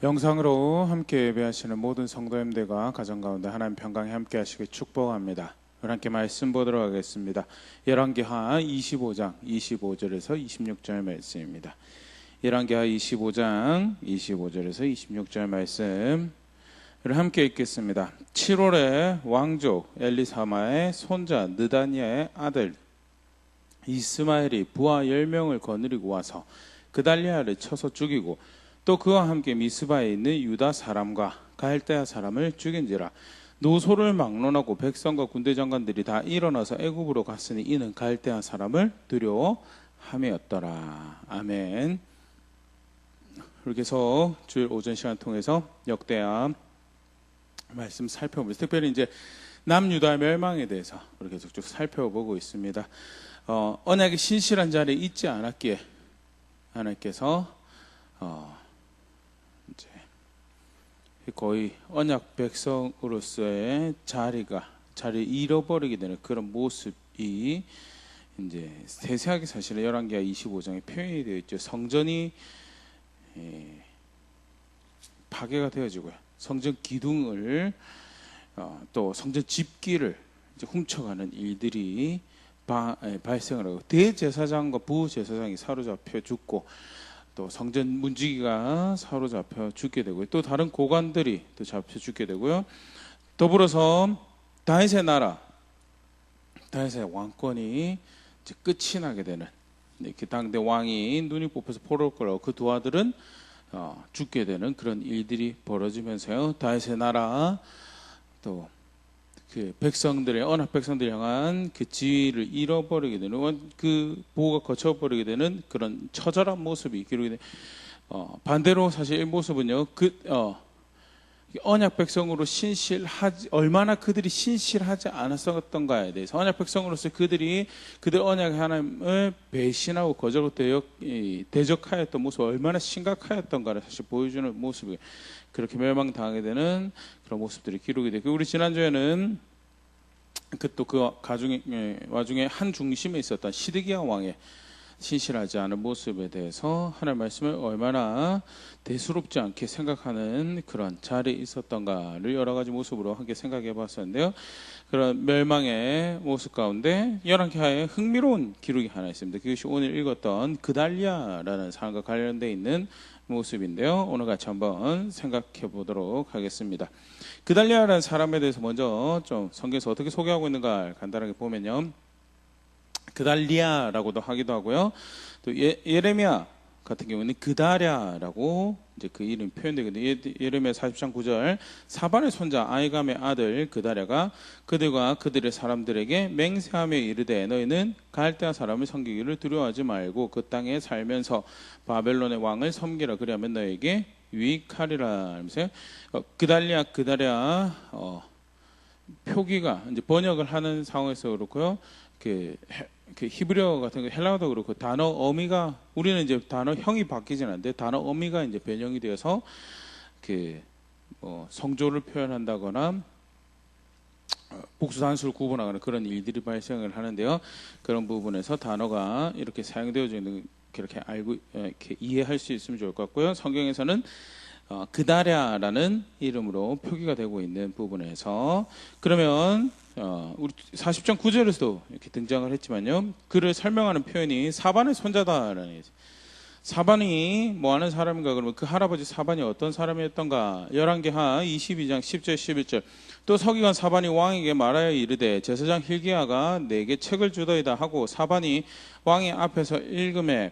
영상으로 함께 예배하시는 모든 성도님들과 가정 가운데 하나님 평강에 함께 하시길 축복합니다. 우리 함께 말씀 보도록 하겠습니다. 열왕기하 25장 25절에서 26절 말씀입니다. 열왕기하 25장 25절에서 26절 말씀 우리 함께 읽겠습니다. 7월에 왕족 엘리사마의 손자 느다니아의 아들 이스마엘이 부하 10명을 거느리고 와서 그달리아를 쳐서 죽이고 또 그와 함께 미스바에 있는 유다 사람과 갈대아 사람을 죽인지라. 노소를 막론하고 백성과 군대 장관들이 다 일어나서 애굽으로 갔으니 이는 갈대아 사람을 두려워함이었더라. 아멘. 이렇게 해서 주일 오전 시간 통해서 역대하 말씀 살펴보면서 특별히 이제 남유다 멸망에 대해서 우리 계속 쭉 살펴보고 있습니다. 언약의 신실한 자리에 있지 않았기에 하나님께서 이제 거의 언약 백성으로서의 자리를 잃어버리게 되는 그런 모습이 이제 세세하게 사실은 열왕기하 25장에 표현이 되어 있죠. 성전이 파괴가 되어지고요. 성전 기둥을 또 성전 집기를 이제 훔쳐가는 일들이 발생을 하고 대제사장과 부제사장이 사로잡혀 죽고 또 성전 문지기가 사로잡혀 죽게 되고요. 또 다른 고관들이 또 잡혀 죽게 되고요. 더불어서 다윗의 나라, 다윗의 왕권이 이제 끝이 나게 되는 그 당대 왕이 눈이 뽑혀서 포로를 끌고 그 두 아들은 죽게 되는 그런 일들이 벌어지면서요. 다윗의 나라 또 그 백성들의 언약 백성들 향한 그 지위를 잃어버리게 되는 그 보호가 거쳐버리게 되는 그런 처절한 모습이 기록이 돼. 반대로 사실 이 모습은요. 언약 백성으로 얼마나 그들이 신실하지 않았었던가에 대해서 언약 백성으로서 그들 언약의 하나님을 배신하고 거절하고 대적하였던 모습 얼마나 심각하였던가를 사실 보여주는 모습이 그렇게 멸망당하게 되는 그런 모습들이 기록이 되고 우리 지난주에는 그 와중에 한 중심에 있었던 시드기야 왕의 신실하지 않은 모습에 대해서 하나님의 말씀을 얼마나 대수롭지 않게 생각하는 그런 자리에 있었던가를 여러 가지 모습으로 함께 생각해 봤었는데요. 그런 멸망의 모습 가운데 열왕기하에 흥미로운 기록이 하나 있습니다. 그것이 오늘 읽었던 그달리아라는 사람과 관련되어 있는 모습인데요. 오늘 같이 한번 생각해 보도록 하겠습니다. 그달리아라는 사람에 대해서 먼저 좀 성경에서 어떻게 소개하고 있는가 간단하게 보면요. 그달리아라고도 하기도 하고요. 또 예레미야 같은 경우는 그다랴라고 이제 그 이름 표현되거든요. 예레미야 40장 9절 사반의 손자 아이감의 아들 그다랴가 그들과 그들의 사람들에게 맹세하며 이르되 너희는 갈대아 사람을 섬기기를 두려워하지 말고 그 땅에 살면서 바벨론의 왕을 섬기라 그리하면 너에게 유익하리라 하면서 그달랴 표기가 이제 번역을 하는 상황에서 그렇고요. 그 히브리어 같은 거 헬라어도 그렇고 단어 어미가 우리는 이제 단어 형이 바뀌진 않는데 단어 어미가 이제 변형이 되어서 성조를 표현한다거나 복수 단수를 구분하거나 그런 일들이 발생을 하는데요. 그런 부분에서 단어가 이렇게 사용되어져 있는 그렇게 이렇게 이해할 수 있으면 좋을 것 같고요. 성경에서는 그다랴라는 이름으로 표기가 되고 있는 부분에서 그러면 우리 40장 9절에서도 이렇게 등장을 했지만요. 그를 설명하는 표현이 사반의 손자다라는 얘기죠. 사반이 뭐 하는 사람인가 그러면 그 할아버지 사반이 어떤 사람이었던가. 열왕기하 22장 10절 11절 또 서기관 사반이 왕에게 말하여 이르되 제사장 hil기야가 내게 책을 주더이다 하고 사반이 왕의 앞에서 읽음에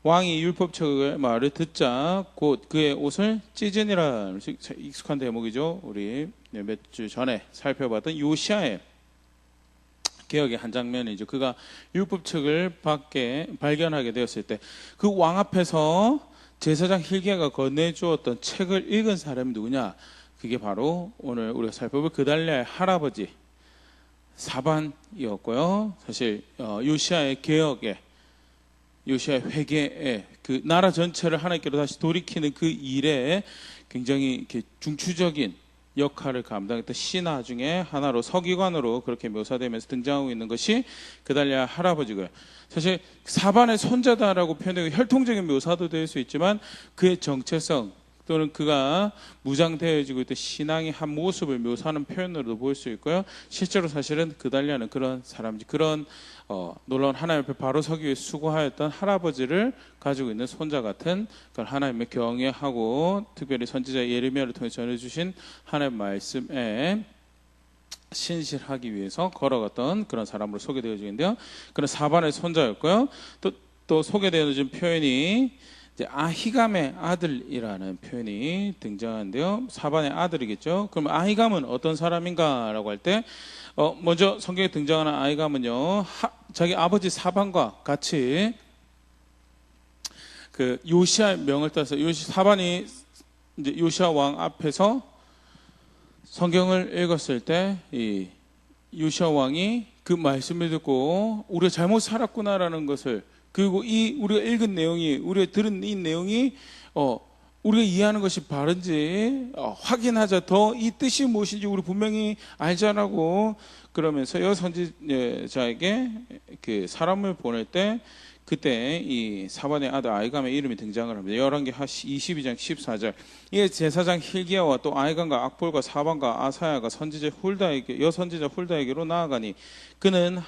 왕이 율법책의 말을 듣자 곧 그의 옷을 찢으니라. 익숙한 대목이죠. 우리 몇 주 전에 살펴봤던 요시아의 개혁의 한 장면이죠. 그가 율법책을 발견하게 되었을 때 그 왕 앞에서 제사장 hil기야가 건네주었던 책을 읽은 사람이 누구냐? 그게 바로 오늘 우리가 살펴볼 그달리아의 할아버지 사반이었고요. 사실 요시아의 개혁의 요시아의 회개에 그 나라 전체를 하나님께로 다시 돌이키는 그 일에 굉장히 이렇게 중추적인 역할을 감당했던 신하 중에 하나로 서기관으로 그렇게 묘사되면서 등장하고 있는 것이 그달리아 할아버지고요. 사실 사반의 손자다라고 표현되고 혈통적인 묘사도 될 수 있지만 그의 정체성, 또는 그가 무장되어지고 있던 신앙의 한 모습을 묘사하는 표현으로도 보일 수 있고요. 실제로 사실은 그달리아는 그런 사람이지, 그런 놀라운 하나님 앞에 바로 서기 위해 수고하였던 할아버지를 가지고 있는 손자 같은 그런 하나님의 경외하고 특별히 선지자 예레미야를 통해 전해주신 하나님의 말씀에 신실하기 위해서 걸어갔던 그런 사람으로 소개되어지는데요. 그런 사반의 손자였고요. 또 소개되어진 표현이 이제 아히감의 아들이라는 표현이 등장하는데요. 사반의 아들이겠죠. 그럼 아히감은 어떤 사람인가라고 할 때 먼저 성경에 등장하는 아히감은요, 자기 아버지 사반과 같이 그 요시아의 명을 따서 사반이 이제 요시아 왕 앞에서 성경을 읽었을 때 이 요시아 왕이 그 말씀을 듣고 우리가 잘못 살았구나라는 것을, 그리고 우리가 읽은 내용이, 우리가 들은 이 내용이 우리가 이해하는 것이 바른지 확인하자, 더 이 뜻이 무엇인지 우리 분명히 알자라고, 그러면서 여 선지자에게 그 사람을 보낼 때 그때 이 사반의 아들 아히감의 이름이 등장을 합니다. 열왕기 22장 14절. 이에 제사장 hil기야와 또 아히감과 악볼과 사반과 아사야가 여선지자 훌다에게로 나아가니 그는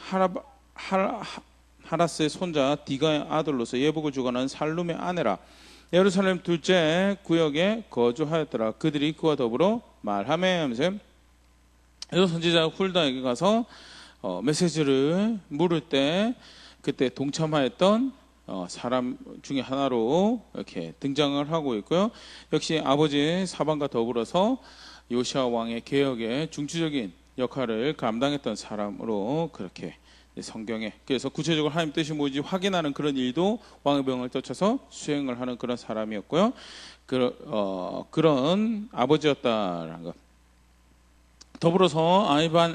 하라스의 손자 디가의 아들로서 예복을 주관하는 살룸의 아내라. 예루살렘 둘째 구역에 거주하였더라. 그들이 그와 더불어 말하매 하면서 여선지자 훌다에게 가서 메시지를 물을 때 그때 동참하였던 사람 중에 하나로 이렇게 등장을 하고 있고요. 역시 아버지 사반과 더불어서 요시아 왕의 개혁에 중추적인 역할을 감당했던 사람으로 그렇게 성경에, 그래서 구체적으로 하나님 뜻이 뭔지 확인하는 그런 일도 왕의 명을 쫓아서 수행을 하는 그런 사람이었고요. 그런 아버지였다라는 것. 더불어서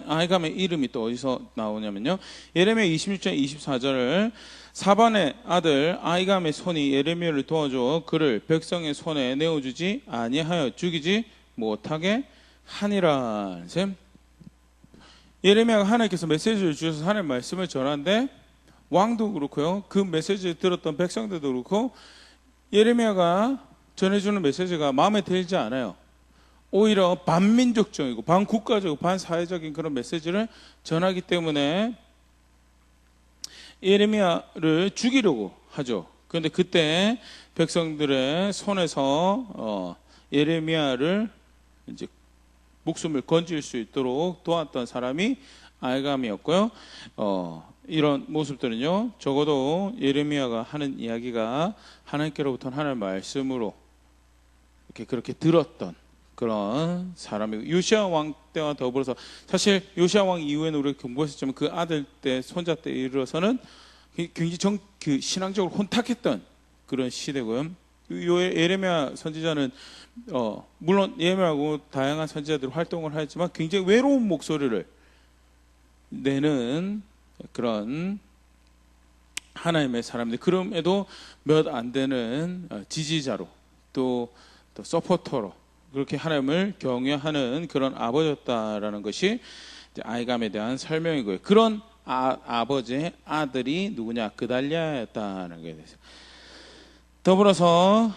아히감의 이름이 또 어디서 나오냐면요, 예레미야 26장 24절을 사반의 아들 아히감의 손이 예레미야를 도와줘 그를 백성의 손에 내어주지 아니하여 죽이지 못하게 하니라. 예레미야가 하나님께서 메시지를 주셔서 하나님의 말씀을 전하는데 왕도 그렇고요, 그 메시지를 들었던 백성들도 그렇고 예레미야가 전해주는 메시지가 마음에 들지 않아요. 오히려 반민족적이고 반국가적이고 반사회적인 그런 메시지를 전하기 때문에 예레미야를 죽이려고 하죠. 그런데 그때 백성들의 손에서 예레미야를 이제 목숨을 건질 수 있도록 도왔던 사람이 아히감이었고요. 이런 모습들은요, 적어도 예레미야가 하는 이야기가 하나님께로부터 하나님의 말씀으로 그렇게 들었던 그런 사람이고, 요시아 왕 때와 더불어서 사실 요시아 왕 이후에는 우리가 공부했었지만 그 아들 때 손자 때 이르러서는 굉장히 신앙적으로 혼탁했던 그런 시대고요. 예레미야 선지자는 물론 예레미야하고 다양한 선지자들이 활동을 하였지만 굉장히 외로운 목소리를 내는 그런 하나님의 사람들, 그럼에도 몇 안 되는 지지자로 또 서포터로 그렇게 하나님을 경외하는 그런 아버지였다라는 것이 아히감에 대한 설명이고요. 그런 아버지의 아들이 누구냐? 그달리아였다는 것에 대해서. 더불어서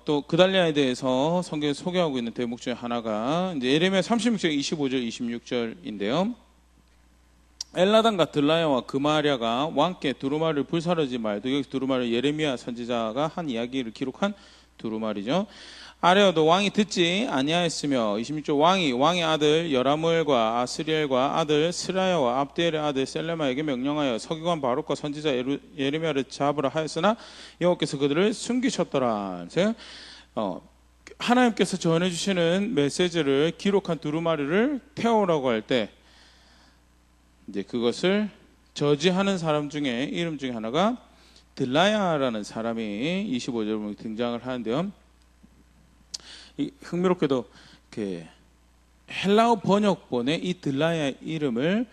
또 그달리아에 대해서 성경에 소개하고 있는 대목 중에 하나가 이제 예레미야 36장 25절 26절인데요. 엘라단과 들라야와 그마랴가 왕께 두루마리를 불사르지 말도, 여기 두루마리 예레미야 선지자가 한 이야기를 기록한 두루마리죠. 아뢰어도 왕이 듣지 아니하였으며, 26절 왕의 아들 여라무엘과 아스리엘과 아들 스라야와 압디엘의 아들 셀레마에게 명령하여 서기관 바룩과 선지자 예레미야를 잡으라 하였으나 여호와께서 그들을 숨기셨더라. 하나님께서 전해주시는 메시지를 기록한 두루마리를 태우라고 할 때 이제 그것을 저지하는 사람 중에 이름 중에 하나가 들라야라는 사람이 25절에 보면 등장을 하는데요. 흥미롭게도 그 헬라어 번역본의 이 들라야의 이름을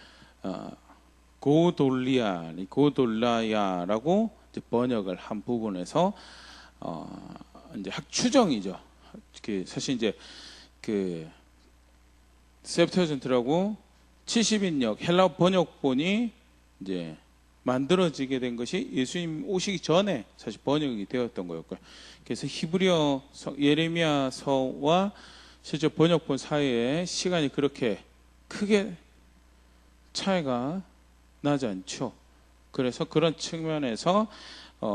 고돌라야라고 번역을 한 부분에서 이제 추정이죠. 사실 이제 그 셉트어전트라고 70인역 헬라어 번역본이 이제 만들어지게 된 것이 예수님 오시기 전에 사실 번역이 되었던 거였고요. 그래서 히브리어 예레미야서와 실제 번역본 사이에 시간이 그렇게 크게 차이가 나지 않죠. 그래서 그런 측면에서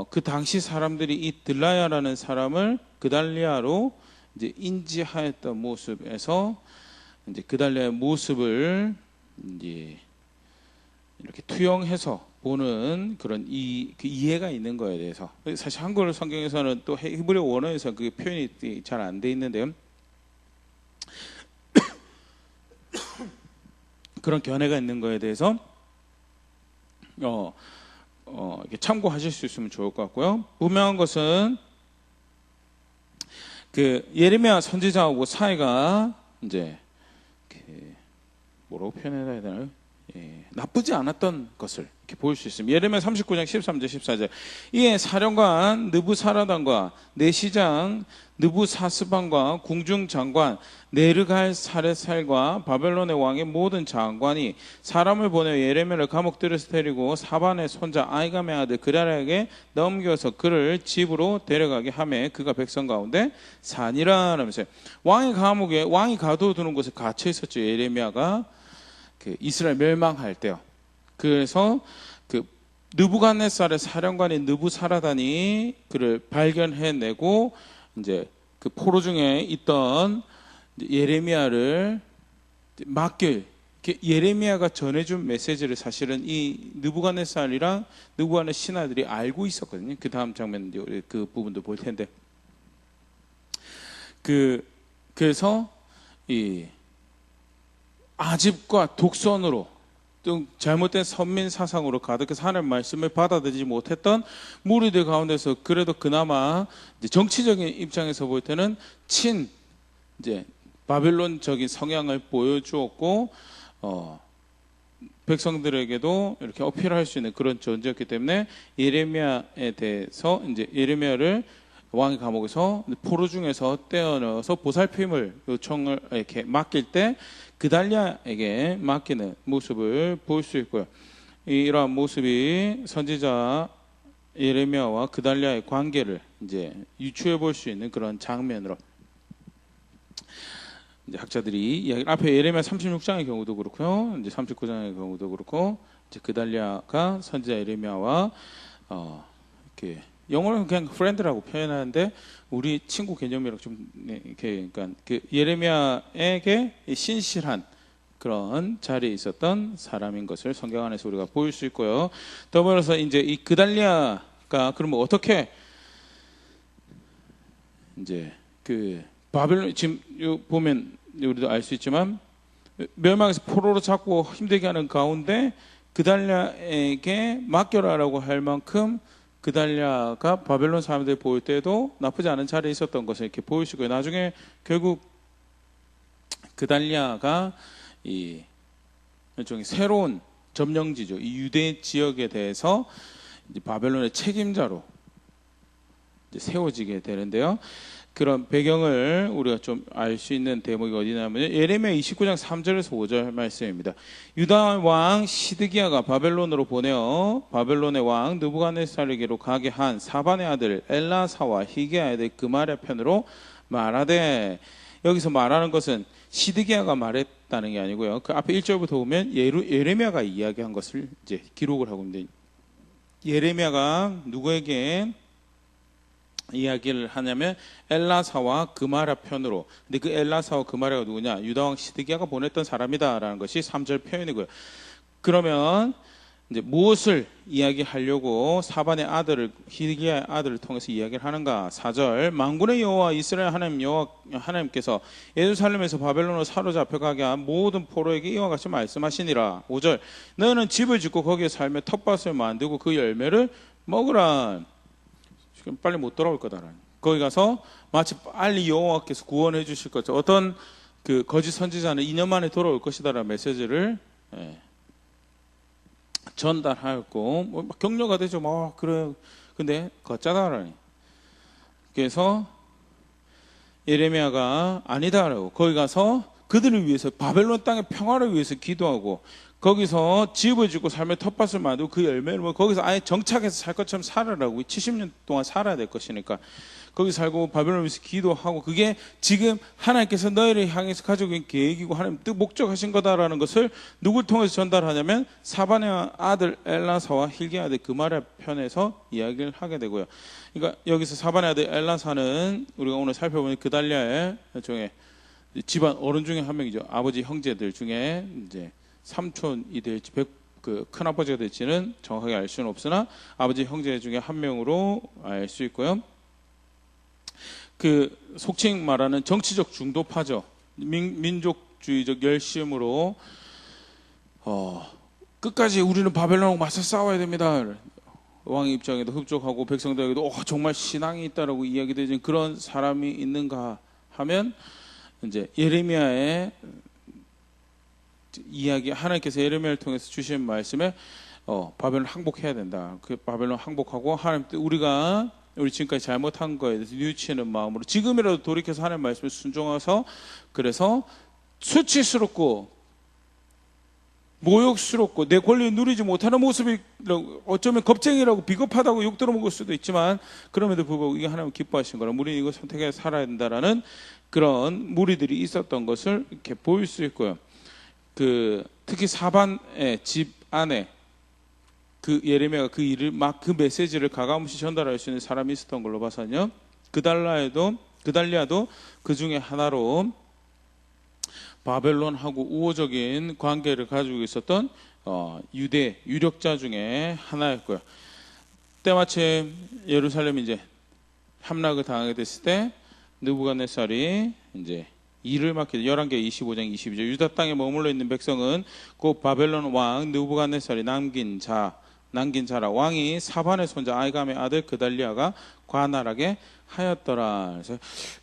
그 당시 사람들이 이 들라야라는 사람을 그달리아로 이제 인지하였던 모습에서 이제 그달리아의 모습을 이제 이렇게 투영해서 보는 그런 그 이해가 있는 거에 대해서 사실 한글 성경에서는 또 히브리어 원어에서 그 표현이 잘 안 돼 있는데요. 그런 견해가 있는 거에 대해서 이렇게 참고하실 수 있으면 좋을 것 같고요. 분명한 것은 그 예레미야 선지자하고 사이가 이제 뭐라고 표현해야 되나요? 나쁘지 않았던 것을 이렇게 볼 수 있습니다. 예레미야 39장 13절 14절 이에 사령관 느부사라단과 내시장 느부사스반과 궁중장관 네르갈사레살과 바벨론의 왕의 모든 장관이 사람을 보내 예레미야를 감옥들에서 데리고 사반의 손자 아이감의 아들 그랄에게 넘겨서 그를 집으로 데려가게 하매 그가 백성 가운데 사니라 하면서 왕이 감옥에 왕이 가둬두는 곳에 갇혀 있었죠. 예레미야가 그 이스라엘 멸망할 때요. 그래서 그 느부갓네살의 사령관인 느부사라단이 그를 발견해내고 이제 그 포로 중에 있던 예레미야를 맡길 예레미야가 전해준 메시지를 사실은 이 느부갓네살이랑 느부갓네 신하들이 알고 있었거든요. 그 다음 장면 그 부분도 볼 텐데 그래서 이 아집과 독선으로 또 잘못된 선민 사상으로 가득해서 하나님의 말씀을 받아들이지 못했던 무리들 가운데서 그래도 그나마 이제 정치적인 입장에서 볼 때는 이제 바벨론적인 성향을 보여주었고 백성들에게도 이렇게 어필할 수 있는 그런 존재였기 때문에 예레미야에 대해서 이제 예레미야를 왕의 감옥에서 포로 중에서 떼어넣어서 보살핌을 요청을 이렇게 맡길 때 그달리아에게 맡기는 모습을 볼 수 있고요. 이러한 모습이 선지자 예레미야와 그달리아의 관계를 이제 유추해 볼 수 있는 그런 장면으로 이제 학자들이 이야기 앞에 예레미야 36장의 경우도 그렇고요. 이제 39장의 경우도 그렇고 이제 그달리아가 선지자 예레미야와 이렇게 영어로는 그냥 프렌드라고 표현하는데 우리 친구 개념이랑 좀 이렇게 그러니까 그 예레미야에게 신실한 그런 자리에 있었던 사람인 것을 성경 안에서 우리가 보일 수 있고요. 더불어서 이제 이 그달리아가 그러면 어떻게 이제 그 바벨론 지금 보면 우리도 알 수 있지만 멸망에서 포로로 잡고 힘들게 하는 가운데 그달리아에게 맡겨라라고 할 만큼 그달리아가 바벨론 사람들이 볼 때도 나쁘지 않은 자리에 있었던 것을 이렇게 보이시고요. 나중에 결국 그달리아가 이 일종의 새로운 점령지죠. 이 유대 지역에 대해서 이제 바벨론의 책임자로 이제 세워지게 되는데요. 그런 배경을 우리가 좀 알 수 있는 대목이 어디냐면 예레미야 29장 3절에서 5절 말씀입니다. 유다 왕 시드기야가 바벨론으로 보내어 바벨론의 왕 느부갓네살에게로 가게 한 사반의 아들 엘라사와 히게야의 아들 그말의 편으로 말하되 여기서 말하는 것은 시드기야가 말했다는 게 아니고요. 그 앞에 1절부터 보면 예레미야가 이야기한 것을 이제 기록을 하고 있는데 예레미야가 누구에게 이야기를 하냐면 엘라사와 그마랴 편으로. 근데 그 엘라사와 그마랴가 누구냐? 유다왕 시드기야가 보냈던 사람이다라는 것이 3절 표현이고요. 그러면 이제 무엇을 이야기하려고 사반의 아들을 히드기야의 아들을 통해서 이야기를 하는가? 4절 만군의 여호와 이스라엘 하나님 여호와 하나님께서 예루살렘에서 바벨론으로 사로잡혀 가게 한 모든 포로에게 이와 같이 말씀하시니라. 5절 너는 집을 짓고 거기에 살며 텃밭을 만들고 그 열매를 먹으라. 빨리 못 돌아올 거다라는. 거기 가서 마치 빨리 여호와께서 구원해 주실 것처럼 어떤 그 거짓 선지자는 2년 만에 돌아올 것이다라는 메시지를 전달하였고 뭐 격려가 되죠. 뭐 그래. 근데 거짜다라니. 그래서 예레미야가 아니다라고 거기 가서 그들을 위해서 바벨론 땅의 평화를 위해서 기도하고 거기서 집을 짓고 삶의 텃밭을 만들고 그 열매를 먹고 거기서 아예 정착해서 살 것처럼 살아라고 70년 동안 살아야 될 것이니까 거기 살고 바벨론을 위해서 기도하고 그게 지금 하나님께서 너희를 향해서 가지고 있는 계획이고 하나님 뜻 목적하신 거다라는 것을 누굴 통해서 전달하냐면 사반의 아들 엘라사와 힐기야 아들 그말의 편에서 이야기를 하게 되고요. 그러니까 여기서 사반의 아들 엘라사는 우리가 오늘 살펴보는 그달리아의 중에 집안 어른 중에 한 명이죠. 아버지 형제들 중에 이제 삼촌이 될지 그 큰아버지가 될지는 정확하게 알 수는 없으나 아버지 형제 중에 한 명으로 알 수 있고요. 그 속칭 말하는 정치적 중도파죠. 민족주의적 열심으로 끝까지 우리는 바벨론하고 맞서 싸워야 됩니다. 왕 입장에도 흡족하고 백성들에게도 정말 신앙이 있다라고 이야기되는 그런 사람이 있는가 하면 이제 예레미야의 이야기 하나님께서 예레미야를 통해서 주신 말씀에 바벨론 항복해야 된다. 그 바벨론 항복하고 하나님 우리 지금까지 잘못한 거에 대해서 뉘우치는 마음으로 지금이라도 돌이켜서 하나님 말씀에 순종해서 그래서 수치스럽고 모욕스럽고 내 권리를 누리지 못하는 모습이 어쩌면 겁쟁이라고 비겁하다고 욕 들어먹을 수도 있지만 그럼에도 불구하고 이게 하나님 기뻐하신 거라 우리는 이거 선택해서 살아야 된다라는 그런 무리들이 있었던 것을 이렇게 보일 수 있고요. 특히 사반의 집 안에 그 예레미야가 그 일을 그 메시지를 가감없이 전달할 수 있는 사람이 있었던 걸로 봐서요. 그달리아도 그 중에 하나로 바벨론하고 우호적인 관계를 가지고 있었던 유대 유력자 중에 하나였고요. 때마침 예루살렘이 이제 함락을 당하게 됐을 때 느부갓네살이 이제 일을 맡게 돼 11개 25장 22절 유다 땅에 머물러 있는 백성은 그 바벨론 왕 느부갓네살이 남긴 자라 왕이 사반의 손자 아이감의 아들 그달리아가 관할하게 하였더라. 그래서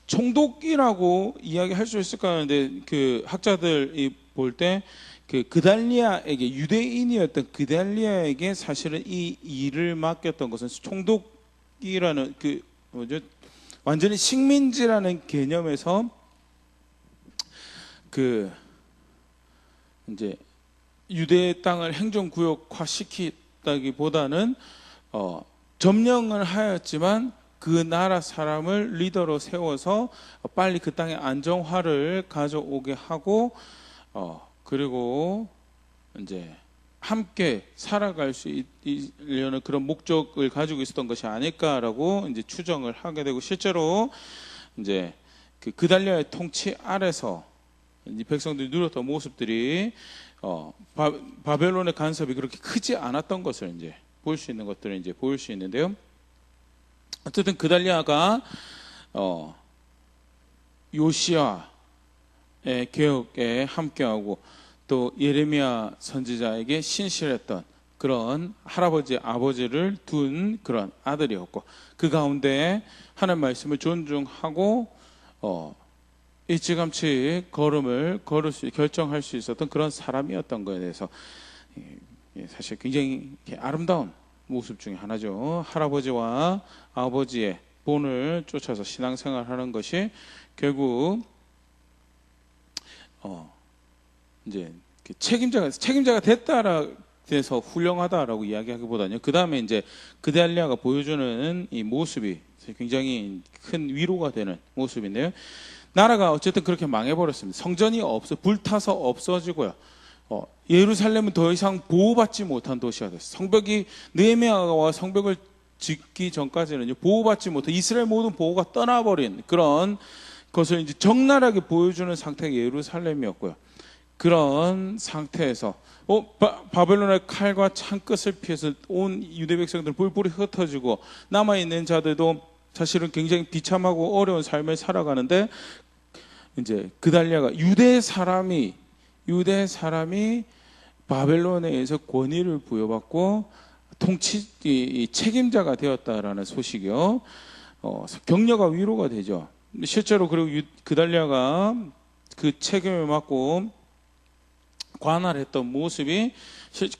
총독이라고 이야기할 수 있을까 하는데 그 학자들이 볼 때 그 그달리아에게 유대인이었던 그달리아에게 사실은 이 일을 맡겼던 것은 총독이라는 완전히 식민지라는 개념에서 이제 유대 땅을 행정구역화 시키다기보다는 점령을 하였지만 그 나라 사람을 리더로 세워서 빨리 그 땅의 안정화를 가져오게 하고 그리고 이제 함께 살아갈 수 있려는 그런 목적을 가지고 있었던 것이 아닐까라고 이제 추정을 하게 되고 실제로 이제 그달리아의 통치 아래서 이 백성들이 누렸던 모습들이 바벨론의 간섭이 그렇게 크지 않았던 것을 이제 볼 수 있는 것들을 이제 보일 수 있는데요. 어쨌든 그달리아가 요시야의 개혁에 함께하고 또 예레미야 선지자에게 신실했던 그런 할아버지 아버지를 둔 그런 아들이었고 그 가운데 하나님 말씀을 존중하고 일찌감치 걸음을 결정할 수 있었던 그런 사람이었던 것에 대해서 사실 굉장히 아름다운 모습 중에 하나죠. 할아버지와 아버지의 본을 쫓아서 신앙생활하는 것이 결국 이제 책임자가 됐다라 돼서 훌륭하다라고 이야기하기보다는요. 그 다음에 이제 그달리아가 보여주는 이 모습이 굉장히 큰 위로가 되는 모습인데요. 나라가 어쨌든 그렇게 망해버렸습니다. 성전이 불타서 없어지고요. 예루살렘은 더 이상 보호받지 못한 도시가 됐어요. 성벽이 느헤미야가 성벽을 짓기 전까지는 보호받지 못한 이스라엘 모든 보호가 떠나버린 그런 것을 이제 적나라하게 보여주는 상태가 예루살렘이었고요. 그런 상태에서 바벨론의 칼과 창끝을 피해서 온 유대 백성들 뿔뿔이 흩어지고 남아있는 자들도 사실은 굉장히 비참하고 어려운 삶을 살아가는데 이제 그달리아가 유대 사람이 바벨론에 의해서 권위를 부여받고 책임자가 되었다라는 소식이요. 격려가 위로가 되죠. 실제로 그리고 그달리아가 그 책임을 맡고 관할했던 모습이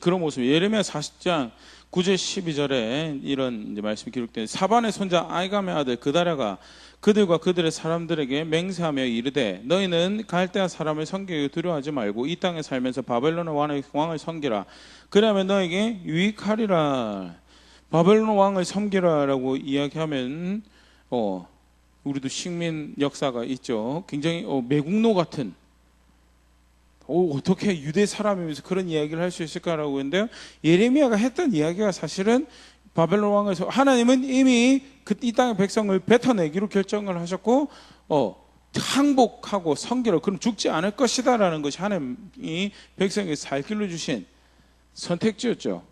그런 모습이 예레미야 40장 9절 12절에 이런 이제 말씀이 기록된 사반의 손자 아이감의 아들 그달리아가 그들과 그들의 사람들에게 맹세하며 이르되 너희는 갈대아 사람을 섬기기 두려워하지 말고 이 땅에 살면서 바벨론의 왕을 섬기라. 그러면 너에게 유익하리라. 바벨론 왕을 섬기라라고 이야기하면 우리도 식민 역사가 있죠. 굉장히 매국노 같은 어떻게 유대 사람이면서 그런 이야기를 할 수 있을까라고 했는데요. 예레미야가 했던 이야기가 사실은 바벨론 왕을 하나님은 이미 이 땅의 백성을 뱉어내기로 결정을 하셨고 항복하고 섬기라. 그럼 죽지 않을 것이다라는 것이 하나님이 백성에게 살 길로 주신 선택지였죠.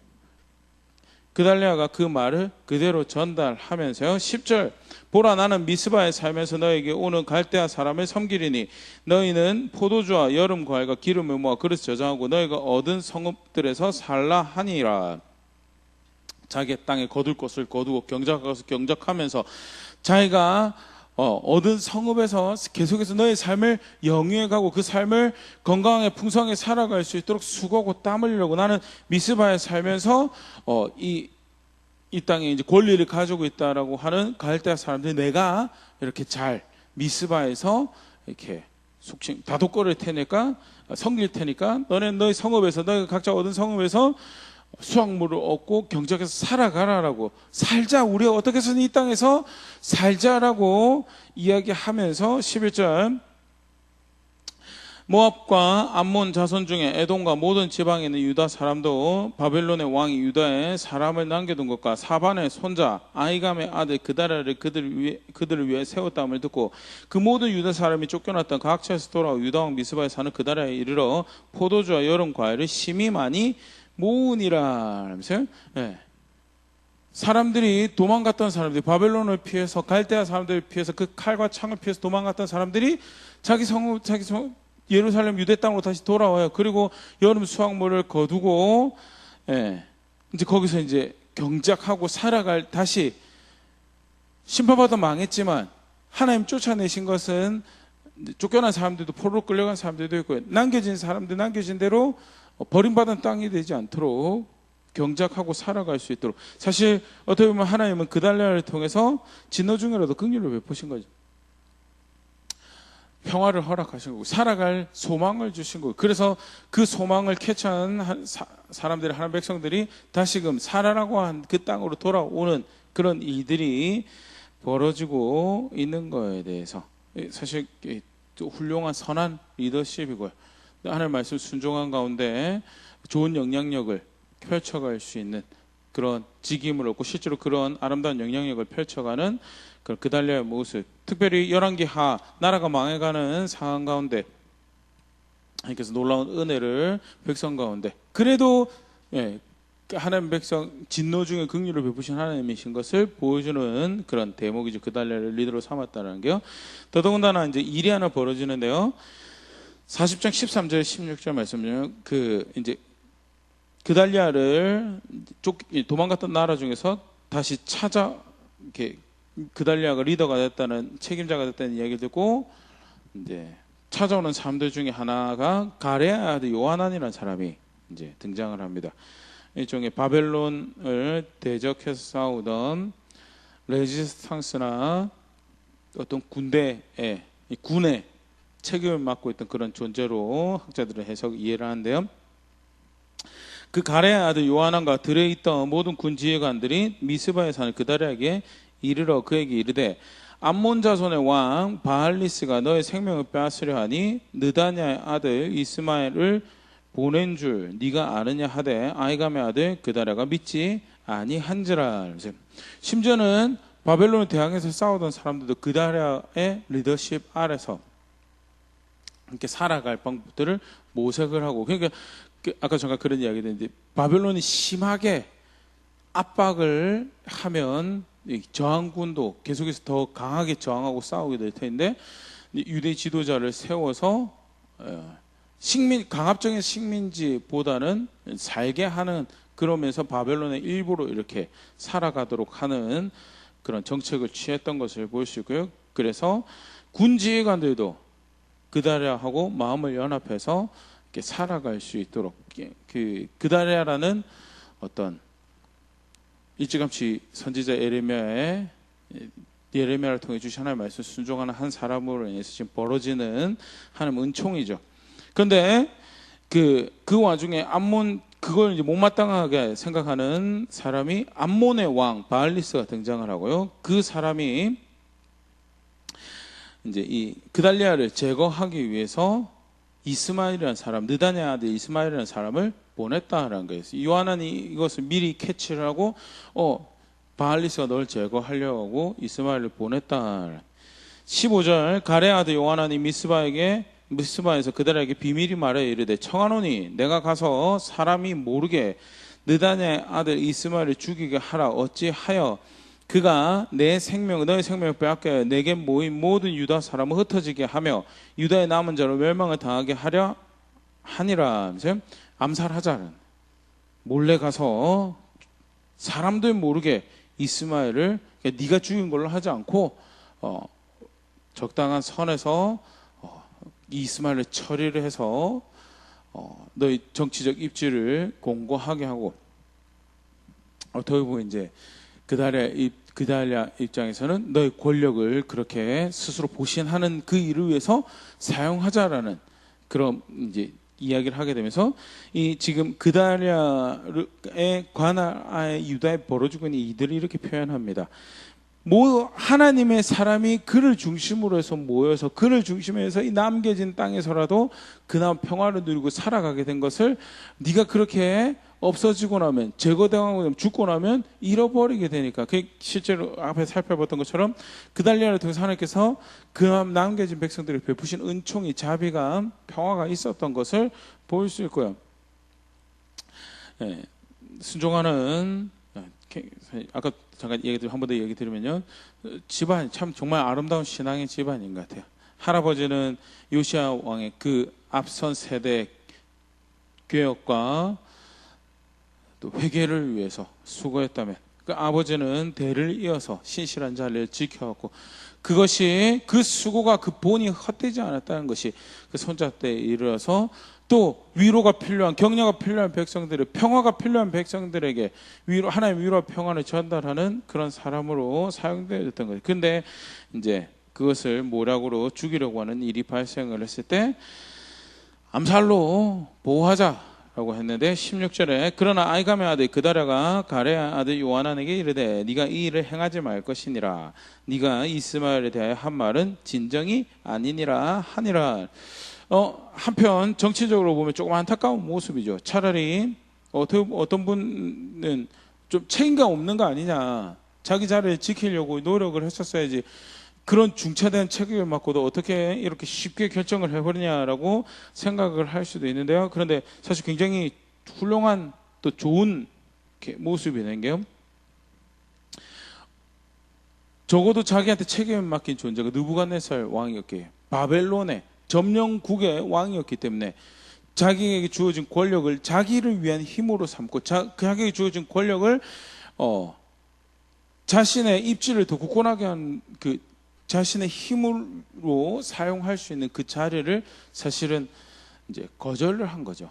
그달리아가 그 말을 그대로 전달하면서요. 10절 보라 나는 미스바에 살면서 너에게 오는 갈대아 사람을 섬기리니 너희는 포도주와 여름 과일과 기름을 모아 그릇 저장하고 너희가 얻은 성읍들에서 살라 하니라. 자기의 땅에 거둘 것을 거두고 경작할 것을 경작하면서 자기가 얻은 성읍에서 계속해서 너의 삶을 영위해 가고 그 삶을 건강하게 풍성하게 살아갈 수 있도록 수고하고 땀 흘리려고 나는 미스바에 살면서 이 땅에 이제 권리를 가지고 있다라고 하는 갈대아 사람들이 내가 이렇게 잘 미스바에서 이렇게 속칭 다독거릴 테니까 섬길 테니까 너네 너희 성읍에서 너희가 각자 얻은 성읍에서 수확물을 얻고 경작해서 살아가라라고 살자 우리가 어떻게 해서든 이 땅에서 살자라고 이야기하면서 11절 모압과 암몬 자손 중에 에돔과 모든 지방에 있는 유다 사람도 바벨론의 왕이 유다에 사람을 남겨둔 것과 사반의 손자 아이감의 아들 그다랴를 그들을 위해 세웠다함을 듣고 그 모든 유다 사람이 쫓겨났던 각처에서 돌아와 유다 왕 미스바에 사는 그다랴에 이르러 포도주와 여름 과일을 심히 많이 모으니라. 하면서요. 네. 사람들이 도망갔던 사람들이 바벨론을 피해서 갈대아 사람들을 피해서 그 칼과 창을 피해서 도망갔던 사람들이 자기 성읍 예루살렘 유대 땅으로 다시 돌아와요. 그리고 여름 수확물을 거두고 이제 거기서 이제 경작하고 살아갈 다시 심판받아 망했지만 하나님 쫓아내신 것은 쫓겨난 사람들도 포로로 끌려간 사람들도 있고 남겨진 사람들 남겨진 대로 버림받은 땅이 되지 않도록 경작하고 살아갈 수 있도록 사실 어떻게 보면 하나님은 그달랴를 통해서 진노 중에라도 긍휼을 베푸신 거죠. 평화를 허락하신 거고 살아갈 소망을 주신 거고 그래서 그 소망을 캐치한 사람들이 하나님 백성들이 다시금 살아라고 한 그 땅으로 돌아오는 그런 일들이 벌어지고 있는 거에 대해서 사실 훌륭한 선한 리더십이고요. 하나님 말씀 순종한 가운데 좋은 영향력을 펼쳐갈 수 있는 그런 직임을 얻고 실제로 그런 아름다운 영향력을 펼쳐가는 그런 그달랴의 모습, 특별히 열왕기하 나라가 망해가는 상황 가운데 하나님께서 놀라운 은혜를 백성 가운데 그래도 하나님 백성 진노 중에 긍휼을 베푸신 하나님이신 것을 보여주는 그런 대목이죠. 그달랴를 리더로 삼았다는 게요. 더더군다나 이제 일이 하나 벌어지는데요. 40장 13절 16절 말씀 중에 이제 그달랴를 도망갔던 나라 중에서 다시 찾아 이렇게 그달랴가 리더가 됐다는 책임자가 됐다는 이야기를 듣고 이제 찾아오는 사람들 중에 하나가 가레아 아들 요하난이라는 사람이 이제 등장을 합니다. 일종의 바벨론을 대적해서 싸우던 레지스탕스나 어떤 군의 책임을 맡고 있던 그런 존재로 학자들은 해석 이해를 하는데요. 그 가레아 아들 요하난과 들에 있던 모든 군 지휘관들이 미스바에 사는 그달랴에게 이르러 그에게 이르되 암몬 자손의 왕 바알리스가 너의 생명을 빼앗으려 하니 느다냐의 아들 이스마엘을 보낸 줄 네가 아느냐 하되 아이감의 아들 그달랴가 믿지 아니한지라. 심지어는 바벨론을 대항해서 싸우던 사람들도 그달랴의 리더십 아래서 이렇게 살아갈 방법들을 모색을 하고 그러니까 아까 잠깐 그런 이야기 했는데 바벨론이 심하게 압박을 하면 저항군도 계속해서 더 강하게 저항하고 싸우게 될 텐데 유대 지도자를 세워서 강압적인 식민지보다는 살게 하는 그러면서 바벨론의 일부로 이렇게 살아가도록 하는 그런 정책을 취했던 것을 볼 수 있고요. 그래서 군 지휘관들도 그달랴하고 마음을 연합해서 이렇게 살아갈 수 있도록 그달랴라는 어떤 일찌감치 선지자 예레미야의 예레미야를 통해 주신 하나님의 말씀 순종하는 한 사람으로 인해서 지금 벌어지는 하나님 은총이죠. 그런데 그 와중에 암몬, 그걸 이제 못마땅하게 생각하는 사람이 암몬의 왕 바알리스가 등장을 하고요. 그 사람이 이제 이 그달리아를 제거하기 위해서 이스마엘이라는 사람, 느다냐 아들 이스마엘이라는 사람을 보냈다라는 거예요. 요하난이 이것을 미리 캐치를 하고 바알리스가 널 제거하려고 하고 이스마엘을 보냈다. 15절 가레 아들 요하난이 미스바에서 그들에게 비밀이 말하여 이르되 청하노니 내가 가서 사람이 모르게 느다냐 아들 이스마엘을 죽이게 하라. 어찌하여 그가 너의 생명을 빼앗겨 내게 모인 모든 유다 사람을 흩어지게 하며 유다의 남은 자로 멸망을 당하게 하려 하니라. 암살하자는, 몰래 가서 사람들 모르게 이스마엘을 네가 죽인 걸로 하지 않고 적당한 선에서 이스마엘을 처리를 해서 너의 정치적 입지를 공고하게 하고, 어떻게 보면 이제 그달랴 입장에서는 너의 권력을 그렇게 스스로 보신하는 그 일을 위해서 사용하자라는 그런 이제 이야기를 하게 되면서 이 지금 그달랴에 관하여 유다에 벌어지고 있는 이들이 이렇게 표현합니다. 하나님의 사람이 그를 중심으로 해서 모여서 그를 중심으로 해서 이 남겨진 땅에서라도 그나마 평화를 누리고 살아가게 된 것을 네가 그렇게 없어지고 나면, 제거당하고 나면, 죽고 나면 잃어버리게 되니까, 그게 실제로 앞에 살펴봤던 것처럼 그달리아를 통해서 하나님께서 그 남겨진 백성들을 베푸신 은총이, 자비가, 평화가 있었던 것을 보일 수 있고요. 순종하는, 아까 잠깐 한 번 더 얘기 드리면요, 집안 참 정말 아름다운 신앙의 집안인 것 같아요. 할아버지는 요시야 왕의 그 앞선 세대 교역과 또 회개를 위해서 수고했다면, 그 아버지는 대를 이어서 신실한 자리를 지켜왔고, 그것이 그 수고가 그 본이 헛되지 않았다는 것이 그 손자 때에 이르러서 또 위로가 필요한, 격려가 필요한 백성들을, 평화가 필요한 백성들에게 하나님의 위로와 평안을 전달하는 그런 사람으로 사용되었던 거예요. 근데 이제 그것을 모략으로 죽이려고 하는 일이 발생을 했을 때 암살로 보호하자 라고 했는데 16절에 그러나 아이감의 아들 그달랴가 가레 아들 요하난에게 이르되 네가 이 일을 행하지 말 것이니라. 네가 이스마엘에 대하여 한 말은 진정이 아니니라 하니라. 한편 정치적으로 보면 조금 안타까운 모습이죠. 차라리 어떤 분은 좀 책임감 없는 거 아니냐, 자기 자리를 지키려고 노력을 했었어야지, 그런 중차대한 책임을 맡고도 어떻게 이렇게 쉽게 결정을 해버리냐라고 생각을 할 수도 있는데요. 그런데 사실 굉장히 훌륭한 또 좋은 모습이 된 게요, 적어도 자기한테 책임을 맡긴 존재가 느부갓네살 왕이었기에, 바벨론의 점령국의 왕이었기 때문에 자기에게 주어진 권력을 자기를 위한 힘으로 삼고, 자기에게 주어진 권력을 자신의 입지를 더 굳건하게 한 그 자신의 힘으로 사용할 수 있는 그 자리를 사실은 이제 거절을 한 거죠.